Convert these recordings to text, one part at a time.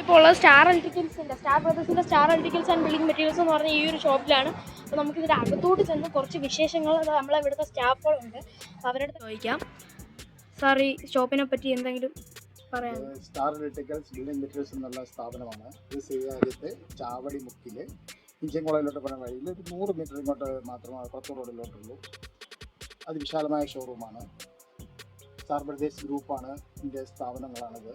ഇപ്പോൾ ഉള്ളത് സ്റ്റാർ ബ്രദേഴ്സിൻ്റെ star electricals and building materials എന്ന് പറഞ്ഞ ഈ ഒരു ഷോപ്പിലാണ്. അപ്പോൾ നമുക്കിതിൻ്റെ അകത്തോട്ട് ചെന്ന് കുറച്ച് വിശേഷങ്ങൾ നമ്മളെ ഇവിടുത്തെ സ്റ്റാഫുകളുണ്ട്, അപ്പോൾ അവരുടെ അടുത്ത് ചോദിക്കാം. സാർ, ഈ ഷോപ്പിനെ പറ്റി എന്തെങ്കിലും പറയാം? സ്റ്റാർ ഇലക്ട്രിക്കൽസ് ബിൽഡിംഗ് മെറ്റീരിയൽസ് എന്നുള്ള സ്ഥാപനമാണ്. ഇത് ശ്രീകാര്യത്ത് ചാവടി മുക്കിൽ ഇഞ്ചൻകുളയിലോട്ട് പോകുന്ന വഴിയിൽ ഒരു 100 മീറ്റർ ഇങ്ങോട്ട് മാത്രമേ പുറത്തു റോഡിലോട്ടുള്ളൂ. അതിവിശാലമായ ഷോറൂമാണ്. സ്റ്റാർ ബ്രദേഴ്സ് ഗ്രൂപ്പാണ് ഇതിൻ്റെ സ്ഥാപനങ്ങളാണിത്.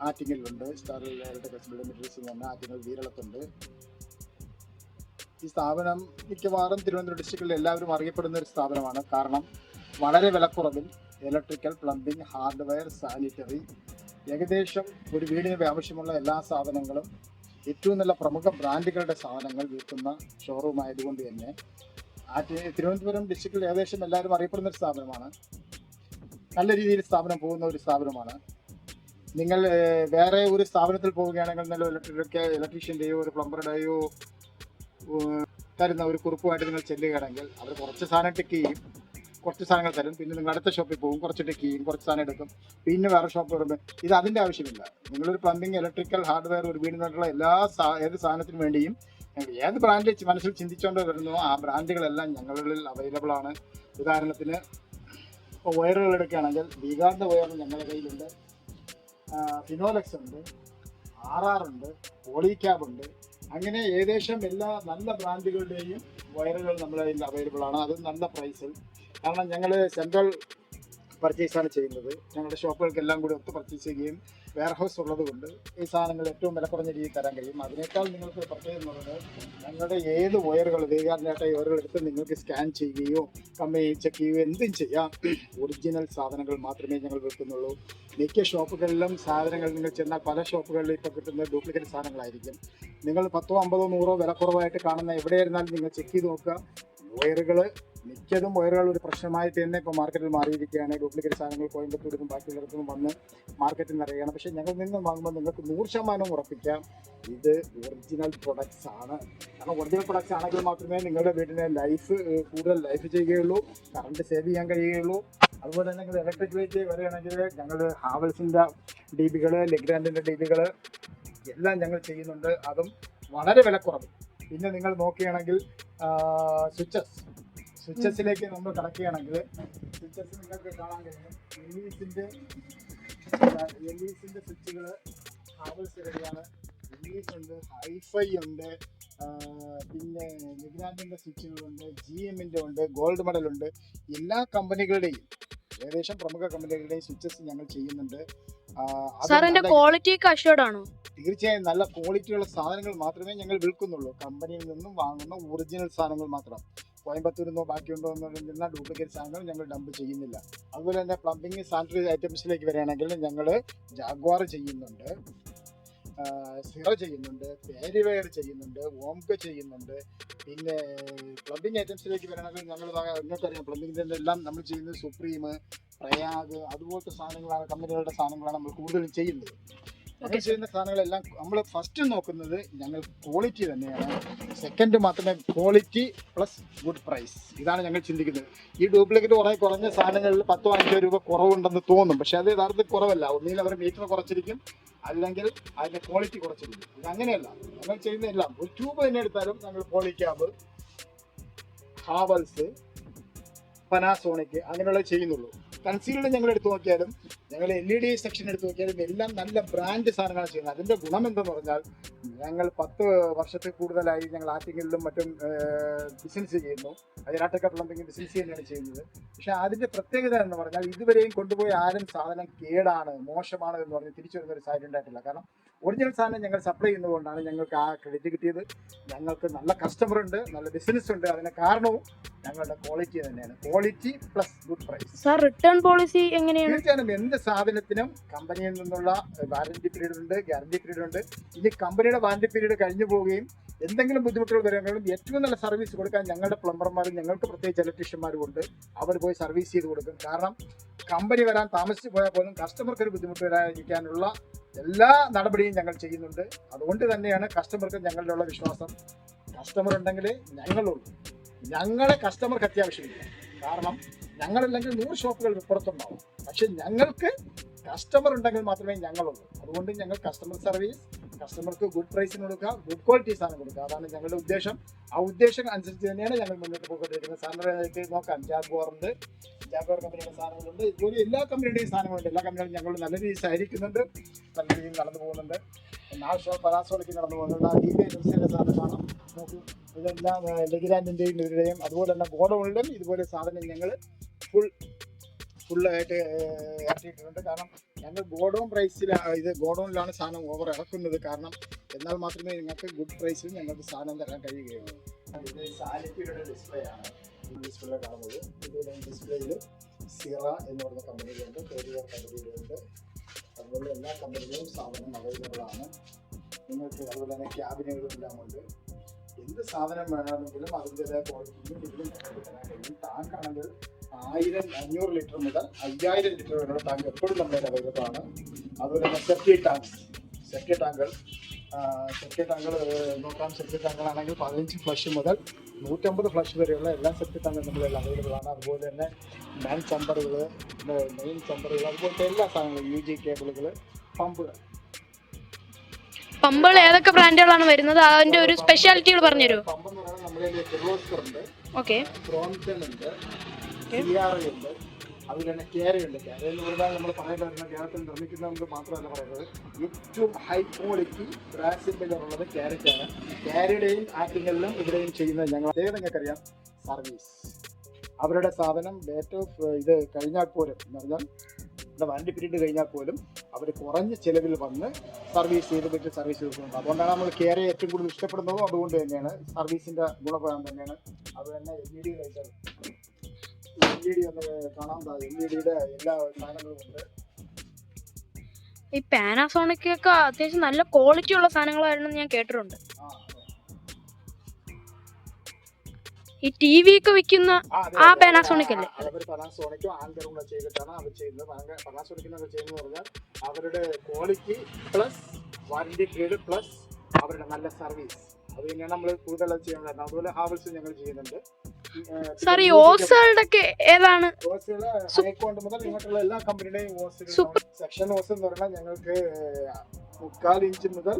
ആറ്റിങ്ങലിലുണ്ട് സ്റ്റാർ ഇലക്ട്രിക്കൽസ് ബിൽഡിംഗ് മെറ്റീരിയൽസ് എന്ന് പറഞ്ഞാൽ ആറ്റിങ്ങൽ വീരളത്തുണ്ട്. ഈ സ്ഥാപനം മിക്കവാറും തിരുവനന്തപുരം ഡിസ്ട്രിക്റ്റിൽ എല്ലാവരും അറിയപ്പെടുന്ന ഒരു സ്ഥാപനമാണ്. കാരണം വളരെ വിലക്കുറവിൽ ഇലക്ട്രിക്കൽ, പ്ലംബിംഗ്, ഹാർഡ്വെയർ, സാനിറ്ററി, ഏകദേശം ഒരു വീടിന് ആവശ്യമുള്ള എല്ലാ സാധനങ്ങളും ഏറ്റവും നല്ല പ്രമുഖ ബ്രാൻഡുകളുടെ സാധനങ്ങൾ വിൽക്കുന്ന ഷോറൂം ആയതുകൊണ്ട് തന്നെ തിരുവനന്തപുരം ഡിസ്ട്രിക്റ്റിൽ ഏകദേശം എല്ലാവരും അറിയപ്പെടുന്ന ഒരു സ്ഥാപനമാണ്. നല്ല രീതിയിൽ സ്ഥാപനം പോകുന്ന ഒരു സ്ഥാപനമാണ്. നിങ്ങൾ വേറെ ഒരു സ്ഥാപനത്തിൽ പോവുകയാണെങ്കിൽ നല്ല ഇലക്ട്രീഷ്യൻ്റെയോ ഒരു പ്ലംബറുടെയോ തരുന്ന ഒരു കുറിപ്പുമായിട്ട് നിങ്ങൾ ചെല്ലുകയാണെങ്കിൽ അവർ കുറച്ച് സാധനം ടെക്ക് ചെയ്യും, കുറച്ച് സാധനങ്ങൾ തരും. പിന്നെ നിങ്ങൾ അടുത്ത ഷോപ്പിൽ പോകും, കുറച്ച് ടെക്ക് ചെയ്യും, കുറച്ച് സാധനം എടുക്കും, പിന്നെ വേറെ ഷോപ്പ് വരുമ്പോൾ ഇത് അതിൻ്റെ ആവശ്യമില്ല. നിങ്ങളൊരു പ്ലംബിംഗ്, ഇലക്ട്രിക്കൽ, ഹാർഡ്വെയർ, ഒരു വീടിനായിട്ടുള്ള ഏത് സാധനത്തിന് വേണ്ടിയും ഏത് ബ്രാൻഡ് മനസ്സിൽ ചിന്തിച്ചുകൊണ്ട് വരുന്നോ ആ ബ്രാൻഡുകളെല്ലാം ഞങ്ങളിൽ അവൈലബിൾ ആണ്. ഉദാഹരണത്തിന് ഇപ്പോൾ വയറുകൾ എടുക്കുകയാണെങ്കിൽ വികാർഡ് വയർ ഞങ്ങളുടെ കയ്യിലുണ്ട്, ഫിനോലെക്സ് ഉണ്ട്, RR ഉണ്ട്, പോളിക്യാബ് ഉണ്ട്. അങ്ങനെ ഏകദേശം എല്ലാ നല്ല ബ്രാൻഡുകളുടെയും വയറുകൾ നമ്മുടെ കയ്യിൽ അവൈലബിൾ ആണ്. അത് നല്ല പ്രൈസിൽ. കാരണം ഞങ്ങൾ സെൻട്രൽ പർച്ചേസാണ് ചെയ്യുന്നത്. ഞങ്ങളുടെ ഷോപ്പുകൾക്കെല്ലാം കൂടി ഒത്ത് പർച്ചേസ് ചെയ്യുകയും വെയർ ഹൗസ് ഉള്ളത് കൊണ്ട് ഈ സാധനങ്ങൾ ഏറ്റവും വില കുറഞ്ഞ രീതിയിൽ തരാൻ കഴിയും. അതിനേക്കാൾ നിങ്ങൾക്ക് പ്രത്യേകം എന്നുള്ളത് ഞങ്ങളുടെ ഏത് വയറുകൾ വേഗാറിനായിട്ടായി വയറുകൾ എടുത്ത് നിങ്ങൾക്ക് സ്കാൻ ചെയ്യുകയോ കമ്പനി ചെക്ക് ചെയ്യുകയോ എന്തും ചെയ്യാം. ഒറിജിനൽ സാധനങ്ങൾ മാത്രമേ ഞങ്ങൾ വിൽക്കുന്നുള്ളൂ. മിക്ക ഷോപ്പുകളിലും സാധനങ്ങൾ നിങ്ങൾ ചെന്നാൽ പല ഷോപ്പുകളിലും ഇപ്പോൾ കിട്ടുന്ന ഡ്യൂപ്ലിക്കേറ്റ് സാധനങ്ങളായിരിക്കും. നിങ്ങൾ 10, 50, 100 വില കുറവായിട്ട് കാണുന്ന എവിടെയായിരുന്നാലും നിങ്ങൾ ചെക്ക് ചെയ്ത് നോക്കുക. മിക്കതും വയറുകൾ ഒരു പ്രശ്നമായിട്ട് തന്നെ ഇപ്പോൾ മാർക്കറ്റിൽ മാറിയിരിക്കുകയാണ്. ഡ്യൂപ്ലിക്കേറ്റ് സാധനങ്ങൾ കോയമ്പത്തൂരിലും ബാക്കിയുള്ളവർക്കും വന്ന് മാർക്കറ്റിൽ നിറയുകയാണ്. പക്ഷേ ഞങ്ങൾ നിന്ന് വാങ്ങുമ്പോൾ നിങ്ങൾക്ക് 100% ഉറപ്പിക്കാം ഇത് ഒറിജിനൽ പ്രൊഡക്ട്സ് ആണ്. കാരണം ഒറിജിനൽ പ്രൊഡക്ട്സ് ആണെങ്കിൽ മാത്രമേ നിങ്ങളുടെ വീടിനെ കൂടുതൽ ലൈഫ് ചെയ്യുകയുള്ളൂ, കറണ്ട് സേവ് ചെയ്യാൻ കഴിയുകയുള്ളൂ. അതുപോലെ തന്നെ നിങ്ങൾ ഇലക്ട്രിക് വെയിറ്റ് വരികയാണെങ്കിൽ ഞങ്ങൾ ഹാവൽസിൻ്റെ DBകൾ, ലെഗ്രാൻഡിൻ്റെ DBകൾ എല്ലാം ഞങ്ങൾ ചെയ്യുന്നുണ്ട്. അതും വളരെ വിലക്കുറവ്. പിന്നെ നിങ്ങൾ നോക്കുകയാണെങ്കിൽ സ്വിച്ചസിലേക്ക് നമ്മൾ കടക്കുകയാണെങ്കിൽ സ്വിച്ചസ് നിങ്ങൾക്ക് കാണാൻ കഴിയും. എലീസിൻ്റെ സ്വിച്ചുകൾ ഹാവൽസ് റെഡിയാണ്. എലീസ് ഉണ്ട്, ഹൈഫൈ ഉണ്ട്, പിന്നെ ലെഗ്രാൻഡിൻ്റെ സ്വിച്ചുകളുണ്ട്, GMൻ്റെ ഉണ്ട്, ഗോൾഡ് മെഡലുണ്ട്. എല്ലാ കമ്പനികളുടെയും ഏകദേശം പ്രമുഖ കമ്പനികളുടെയും സ്വിച്ചസ് ഞങ്ങൾ ചെയ്യുന്നുണ്ട്. ക്വാളിറ്റി അഷ്വർഡ് ആണോ? തീർച്ചയായും നല്ല ക്വാളിറ്റിയുള്ള സാധനങ്ങൾ മാത്രമേ ഞങ്ങൾ വിൽക്കുന്നുള്ളൂ. കമ്പനിയിൽ നിന്നും വാങ്ങുന്ന ഒറിജിനൽ സാധനങ്ങൾ മാത്രം. കോയമ്പത്തൂരിന്നോ ബാക്കിയുണ്ടോ എന്നുള്ള ഡ്യൂപ്ലിക്കേറ്റ് സാധനങ്ങൾ ഞങ്ങൾ ഡംപ് ചെയ്യുന്നില്ല. അതുപോലെ തന്നെ പ്ലംബിംഗ്, സാനിറ്ററി ഐറ്റംസിലേക്ക് വരികയാണെങ്കിൽ ഞങ്ങൾ ജാഗ്വാർ ചെയ്യുന്നുണ്ട്, സിറോ ചെയ്യുന്നുണ്ട്, പേരിവെയർ ചെയ്യുന്നുണ്ട്, ഓംക ചെയ്യുന്നുണ്ട്. പിന്നെ പ്ലംബിംഗ് ഐറ്റംസിലേക്ക് വരികയാണെങ്കിൽ ഞങ്ങൾ നിങ്ങൾക്കറിയാം പ്ലംബിങ്ങിൻ്റെ എല്ലാം നമ്മൾ ചെയ്യുന്നത് സുപ്രീം, പ്രയാഗ് അതുപോലത്തെ സാധനങ്ങളാണ്, കമ്പനികളുടെ സാധനങ്ങളാണ് നമ്മൾ കൂടുതലും ചെയ്യുന്നത്. ഞങ്ങൾ ചെയ്യുന്ന സാധനങ്ങളെല്ലാം നമ്മൾ ഫസ്റ്റ് നോക്കുന്നത് ഞങ്ങൾ ക്വാളിറ്റി തന്നെയാണ്. സെക്കൻഡ് മാത്രമേ ക്വാളിറ്റി പ്ലസ് ഗുഡ് പ്രൈസ്, ഇതാണ് ഞങ്ങൾ ചിന്തിക്കുന്നത്. ഈ ഡ്യൂപ്ലിക്കേറ്റ് കുറഞ്ഞ സാധനങ്ങളിൽ 10-15 രൂപ കുറവുണ്ടെന്ന് തോന്നും, പക്ഷെ അത് യഥാർത്ഥത്തിൽ കുറവല്ല. ഒന്നുകിൽ അവർ മീറ്റർ കുറച്ചിരിക്കും, അല്ലെങ്കിൽ അതിൻ്റെ ക്വാളിറ്റി കുറച്ചിരിക്കും. ഇതങ്ങനെയല്ല. ഞങ്ങൾ ചെയ്യുന്ന എല്ലാം ഒരു ട്യൂബ് തന്നെ എടുത്താലും ഞങ്ങൾ പോളിക്യാബ്, ഹാവൽസ്, പനാസോണിക് അങ്ങനെയുള്ള ചെയ്യുന്നുള്ളൂ. കൺസീലർ ഞങ്ങൾ എടുത്തു നോക്കിയാലും, ഞങ്ങൾ LED സെക്ഷൻ എടുത്തു നോക്കിയാലും എല്ലാം നല്ല ബ്രാൻഡ് സാധനങ്ങളാണ് ചെയ്യുന്നത്. അതിൻ്റെ ഗുണം എന്തെന്ന് പറഞ്ഞാൽ ഞങ്ങൾ 10 വർഷത്തിൽ കൂടുതലായി ഞങ്ങൾ ആറ്റിങ്ങലിലും മറ്റും ബിസിനസ് ചെയ്യുന്നു. അതിനാട്ടൊക്കെ പ്ലംബിംഗ് ബിസിനസ് തന്നെയാണ് ചെയ്യുന്നത്. പക്ഷേ അതിൻ്റെ പ്രത്യേകത എന്ന് പറഞ്ഞാൽ ഇതുവരെയും കൊണ്ടുപോയി ആരും സാധനം കേടാണ്, മോശമാണ് എന്ന് പറഞ്ഞ് തിരിച്ചു വരുന്നൊരു സാഹചര്യം ഉണ്ടായിട്ടില്ല. കാരണം ഒറിജിനൽ സാധനം ഞങ്ങൾ സപ്ലൈ ചെയ്യുന്നതുകൊണ്ടാണ് ഞങ്ങൾക്ക് ആ ക്രെഡിറ്റ് കിട്ടിയത്. ഞങ്ങൾക്ക് നല്ല കസ്റ്റമർ ഉണ്ട്, നല്ല ബിസിനസ് ഉണ്ട്. അതിന് കാരണവും ഞങ്ങളുടെ ക്വാളിറ്റി തന്നെയാണ്. Quality plus good price. Sir, return policy എങ്ങനെയാണ്? തീർച്ചയായും എന്ത് സാധനത്തിനും കമ്പനിയിൽ നിന്നുള്ള വാറന്റി പീരീഡ് ഉണ്ട്, ഗ്യാരണ്ടി പീരീഡ് ഉണ്ട്. ഇനി കമ്പനിയുടെ വാറന്റി പീരീഡ് കഴിഞ്ഞു പോവുകയും എന്തെങ്കിലും ബുദ്ധിമുട്ടുകൾ വരികയാണെങ്കിലും ഏറ്റവും നല്ല സർവീസ് കൊടുക്കാൻ ഞങ്ങളുടെ പ്ലംബർമാരും ഞങ്ങൾക്ക് പ്രത്യേകിച്ച് ഇലക്ട്രീഷ്യന്മാരും ഉണ്ട്. അവർ പോയി സർവീസ് ചെയ്ത് കൊടുക്കും. കാരണം കമ്പനി വരാൻ താമസിച്ച് പോയാൽ പോലും കസ്റ്റമർക്ക് ഒരു ബുദ്ധിമുട്ട് വരാതിരിക്കാനുള്ള എല്ലാ നടപടിയും ഞങ്ങൾ ചെയ്യുന്നുണ്ട്. അതുകൊണ്ട് തന്നെയാണ് കസ്റ്റമർക്ക് ഞങ്ങളിലുള്ള വിശ്വാസം. കസ്റ്റമർ ഉണ്ടെങ്കിൽ ഞങ്ങളുള്ളൂ. ഞങ്ങളെ കസ്റ്റമർക്ക് അത്യാവശ്യമില്ല. കാരണം ഞങ്ങളല്ലെങ്കിൽ 100 ഷോപ്പുകൾ പുറത്തുണ്ടാവും, പക്ഷെ ഞങ്ങൾക്ക് കസ്റ്റമർ ഉണ്ടെങ്കിൽ മാത്രമേ ഞങ്ങളുള്ളൂ. അതുകൊണ്ട് ഞങ്ങൾ കസ്റ്റമർ സർവീസ്, കസ്റ്റമർക്ക് ഗുഡ് പ്രൈസിന് കൊടുക്കുക, ഗുഡ് ക്വാളിറ്റി സാധനം കൊടുക്കുക. അതാണ് ഞങ്ങളുടെ ഉദ്ദേശം. ആ ഉദ്ദേശം അനുസരിച്ച് തന്നെയാണ് ഞങ്ങൾ മുന്നോട്ട് പോയിക്കൊണ്ടിരിക്കുന്നത്. സാറിനായിട്ട് നോക്കാം, ജാഗ്വാറിൻ്റെ ജാഗ്വാർ കമ്പനിയുടെ സാധനങ്ങളുണ്ട്. ഇതുപോലെ എല്ലാ കമ്പനിയുടെയും സാധനങ്ങളുണ്ട്. എല്ലാ കമ്പനികളും ഞങ്ങൾ നല്ല രീതിയിൽ സഹകരിക്കുന്നുണ്ട്, നല്ല രീതിയിൽ നടന്നു പോകുന്നുണ്ട്. പനാസോണിക്ക് നടന്നു പോകുന്നുണ്ട്. ആ DB ഏജൻസിയുടെ സാധനം കാണാം. നോക്കൂ, ഇതെല്ലാം ലെഗ്രാൻഡിൻ്റെയും ഇവരുടെയും അതുപോലെ തന്നെ ഗോഡൗണിലും ഇതുപോലെ സാധനം ഞങ്ങൾ ഫുള്ളായിട്ട് ഇറക്കിയിട്ടുണ്ട്. കാരണം ഞങ്ങൾ ഗോഡൗൺ പ്രൈസിൽ ഗോഡൗണിലാണ് സാധനം ഓവർ ഇറക്കുന്നത്. കാരണം എന്നാൽ മാത്രമേ നിങ്ങൾക്ക് ഗുഡ് പ്രൈസിൽ ഞങ്ങൾക്ക് സാധനം തരാൻ കഴിയുകയുള്ളൂ. ഇത് സാലിറ്റിയുടെ ഡിസ്പ്ലേ ആണ്. ഡിസ്പ്ലേ കാണുന്നത് ഇതിൻ്റെ ഡിസ്പ്ലേയിൽ സിറ എന്ന് പറഞ്ഞ കമ്പനികളുണ്ട്, കൊറിയർ കമ്പനികളുണ്ട്. അതുപോലെ എല്ലാ കമ്പനികളും സാധനം അവൈലബിൾ ആണ് നിങ്ങൾക്ക്. അതുപോലെ തന്നെ ക്യാബിനുകളെല്ലാം ഉണ്ട്. എന്ത് സാധനം വേണമെങ്കിലും അതിൻ്റെതായ ക്വാളിറ്റിയും ഇതിലും നിങ്ങൾക്ക് തരാൻ കഴിയും. ടാങ്ക് ആണെങ്കിൽ 1500 ലിറ്റർ മുതൽ 5000 ലിറ്റർ വരെയുള്ള ടാങ്ക് എപ്പോഴും നമ്മുടെ അവൈലബിൾ ആണ്. അതുപോലെ തന്നെ സെപ്റ്റി ടാങ്കുകൾ നോക്കാം. സെപ്റ്റി ടാങ്കുകളാണെങ്കിൽ 15 ഫ്ലഷ് മുതൽ 150 ഫ്ലഷ് വരെയുള്ള എല്ലാ സെപ്റ്റി ടാങ്കുകളും നമ്മുടെ അവൈലബിൾ ആണ്. അതുപോലെ തന്നെ മെയിൻ ചമ്പറുകൾ, അതുപോലത്തെ എല്ലാ സാധനങ്ങളും, UG കേബിളുകൾ, പമ്പുകൾ ഏതൊക്കെ ബ്രാൻഡുകളാണ് വരുന്നത്, അതിന്റെ ഒരു സ്പെഷ്യാലിറ്റികൾ പറഞ്ഞുതരുമോ? പമ്പ് എന്ന് പറയുന്നത് നമ്മുടെ കിർലോസ്കർ ഉണ്ട്, ഓക്കെ, ക്രോംപ്റ്റൺ ഉണ്ട്, CRA ഉണ്ട്, അതുപോലെ തന്നെ കേരയുണ്ട്. കേര എന്ന് പറഞ്ഞാൽ നമ്മൾ പറയുന്നത് കേരളത്തിൽ നിർമ്മിക്കുന്നത് മാത്രമല്ല പറയുന്നത്, ഏറ്റവും ഹൈ ക്വാളിറ്റി ബ്രാസിലുള്ളത് കേരയ്ക്കാണ്. കേരയുടെയും ആക്ടിങ്ങളിലും ഇവിടെയും ചെയ്യുന്നത് ഞങ്ങൾ നിങ്ങൾക്കറിയാം സർവീസ്. അവരുടെ സാധനം ഡേറ്റ് ഓഫ് ഇത് കഴിഞ്ഞാൽ പോലും എന്ന് പറഞ്ഞാൽ വാറണ്ടി പീരീഡ് കഴിഞ്ഞാൽ പോലും അവർ കുറഞ്ഞ ചിലവിൽ വന്ന് സർവീസ് ചെയ്ത് സർവീസ് കൊടുക്കുന്നുണ്ട്. അതുകൊണ്ടാണ് നമ്മൾ കേരയെ ഏറ്റവും കൂടുതൽ ഇഷ്ടപ്പെടുന്നതും അതുകൊണ്ട് തന്നെയാണ്. സർവീസിൻ്റെ ഗുണഫലം തന്നെയാണ്. അത് തന്നെ LED ലൈറ്റ്, LED ഒന്ന് കാണാൻ, LED എല്ലാ സാധനങ്ങളും ഉണ്ട്. ഈ പാനാസോണിക് ഒക്കെ അത്യാവശ്യം നല്ല ക്വാളിറ്റി ഉള്ള സാധനങ്ങളായിരുന്നു ഞാൻ കേട്ടിട്ടുണ്ട്. ഈ TV ഒക്കെ വിൽക്കുന്ന ആ പാനാസോണിക് അല്ലേ? അവർ പനാസോണിക്കും ആൽഗറും ചെയ്തിട്ടാണ് അവർ ചെയ്യുന്നത്. പനാസോണിക്കിനൊക്കെ ചെയ്യുന്നത് പറഞ്ഞാൽ അവരുടെ quality plus warranty period plus അവരുടെ നല്ല സർവീസ്, അത് തന്നെയാണ് നമ്മൾ കൂടുതൽ ചെയ്യുന്നത്. അതുപോലെ ഹാവൽസ് ഞങ്ങൾ ചെയ്യുന്നുണ്ട്. സാർ, ഈ ഓസുകളുടെ ഒക്കെ ഏതാണ്? ഓസുകൾ ഹൈക്കോണ്ട് മുതൽ ഇങ്ങോട്ടുള്ള എല്ലാ കമ്പനിയുടെയും ഓസുകൾ. സെക്ഷൻ ഓസ് എന്ന് പറഞ്ഞാൽ ഞങ്ങൾക്ക് 3/4 ഇഞ്ച് മുതൽ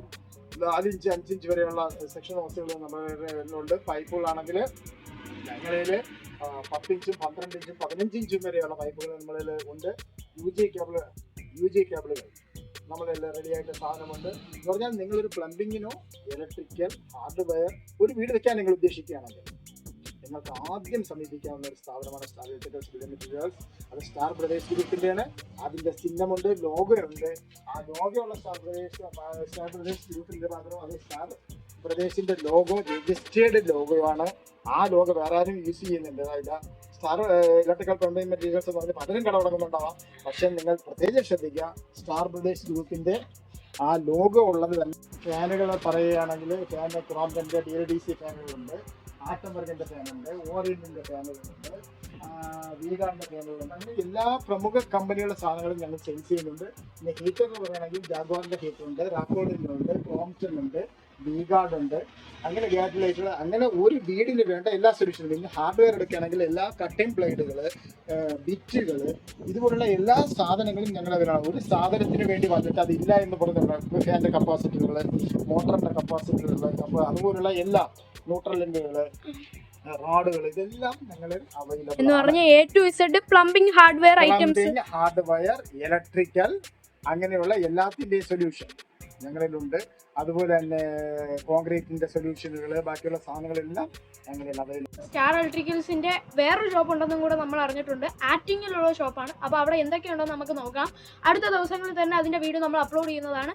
4 ഇഞ്ച് 5 ഇഞ്ച് വരെയുള്ള സെക്ഷൻ ഓസുകൾ നമ്മളുണ്ട്. പൈപ്പുകളാണെങ്കിൽ ഞങ്ങളിൽ 10 ഇഞ്ചും 12 ഇഞ്ചും 15 ഇഞ്ചും വരെയുള്ള പൈപ്പുകൾ നമ്മളിൽ ഉണ്ട്. UG കേബിളുകൾ നമ്മളെല്ലാം റെഡിയായിട്ട് സാധനമുണ്ട്. എന്ന് പറഞ്ഞാൽ നിങ്ങളൊരു പ്ലംബിങ്ങിനോ ഇലക്ട്രിക്കൽ ഹാർഡ്വെയർ ഒരു വീട് വെക്കാൻ നിങ്ങൾ ഉദ്ദേശിക്കുകയാണെങ്കിൽ നിങ്ങൾക്ക് ആദ്യം സമീപിക്കാവുന്ന ഒരു സ്ഥാപനമാണ് സ്റ്റാർ ഇലക്ട്രിക്കൽസ് ബിൽഡിംഗ് മെറ്റീരിയൽസ്. അത് സ്റ്റാർ ബ്രദേഴ്സ് ഗ്രൂപ്പിൻ്റെയാണ്. അതിൻ്റെ ചിഹ്നമുണ്ട്, ലോഗോയുണ്ട്. ആ ലോഗോയുള്ള സ്റ്റാർ ബ്രദേഴ്സ് ഗ്രൂപ്പിൻ്റെ മാത്രം അത് സ്റ്റാർ ബ്രദേഴ്സിൻ്റെ ലോഗോ രജിസ്റ്റേർഡ് ലോഗോയാണ്. ആ ലോഗോ വേറെ ആരും യൂസ് ചെയ്യുന്നുണ്ട്. അതായത് സ്റ്റാർ ഇലക്ട്രിക്കൽ പ്ലംബിംഗ് മെറ്റീരിയൽസ് എന്ന് പറഞ്ഞ് പലരും കട തുടങ്ങുന്നുണ്ടാവാം. പക്ഷെ നിങ്ങൾ പ്രത്യേകിച്ച് ശ്രദ്ധിക്കുക, സ്റ്റാർ ബ്രദേഴ്സ് ഗ്രൂപ്പിൻ്റെ ആ ലോഗോ ഉള്ളത് തന്നെ. ഫാനുകൾ പറയുകയാണെങ്കിൽ ഫാൻ ക്രോംപ്റ്റൻ്റെ DLDC ഫാനുകളുണ്ട്, ആറ്റംബർഗിൻ്റെ ഫാനുണ്ട്, ഓറിയന്റിൻ്റെ ഫാനുകളുണ്ട്, വീഗാറിൻ്റെ ഫാനുകളുണ്ട്. അങ്ങനെ എല്ലാ പ്രമുഖ കമ്പനികളുടെ സാധനങ്ങളും ഞങ്ങൾ സെയിൽ ചെയ്യുന്നുണ്ട്. പിന്നെ ഹീറ്റർ എന്ന് പറയുകയാണെങ്കിൽ ജാഗ്വാറിൻ്റെ ഹീറ്ററുണ്ട്, റാക്കോഡിൻ്റെ ഉണ്ട്, ക്രോംപ്റ്റൺ ഉണ്ട്, വീഗാർഡ് ഉണ്ട്. അങ്ങനെ ഗ്യാസ് ലൈറ്റുകൾ, അങ്ങനെ ഒരു വീടിന് വേണ്ട എല്ലാ സൊല്യൂഷനും. പിന്നെ ഹാർഡ്വെയർ എടുക്കുകയാണെങ്കിൽ എല്ലാ കട്ടിംഗ് പ്ലേറ്റുകൾ, ബിറ്റുകൾ, ഇതുപോലുള്ള എല്ലാ സാധനങ്ങളും ഞങ്ങൾ അതിലാണ്. ഒരു സാധനത്തിന് വേണ്ടി വന്നിട്ട് അതില്ല എന്ന് പറഞ്ഞുള്ള ഫാൻ്റെ കപ്പാസിറ്ററുകൾ, മോട്ടറിൻ്റെ കപ്പാസിറ്ററുകൾ, അതുപോലുള്ള എല്ലാ ന്യൂട്രലിൻ്റെകൾ, റോഡുകൾ, ഇതെല്ലാം ഞങ്ങൾ അവൈലബിൾ എന്ന് പറഞ്ഞാൽ A to Z plumbing hardware items, hardware, electrical, അങ്ങനെയുള്ള എല്ലാത്തിൻ്റെയും സൊല്യൂഷൻ ഞങ്ങളിലുണ്ട്. അതുപോലെ തന്നെ കോൺക്രീറ്റിന്റെ സൊല്യൂഷനുകൾ, ബാക്കിയുള്ള സാധനങ്ങളെല്ലാം ഞങ്ങളുടെ അവൈലബിൾ. സ്റ്റാർ ഇലക്ട്രിക്കൽസിന്റെ വേറൊരു ഷോപ്പ് ഉണ്ടെന്നും കൂടെ നമ്മൾ അറിഞ്ഞിട്ടുണ്ട്. ആറ്റിങ്ങിലുള്ള ഷോപ്പാണ്. അപ്പോൾ അവിടെ എന്തൊക്കെയുണ്ടെന്ന് നമുക്ക് നോക്കാം. അടുത്ത ദിവസങ്ങളിൽ തന്നെ അതിന്റെ വീഡിയോ നമ്മൾ അപ്ലോഡ് ചെയ്യുന്നതാണ്.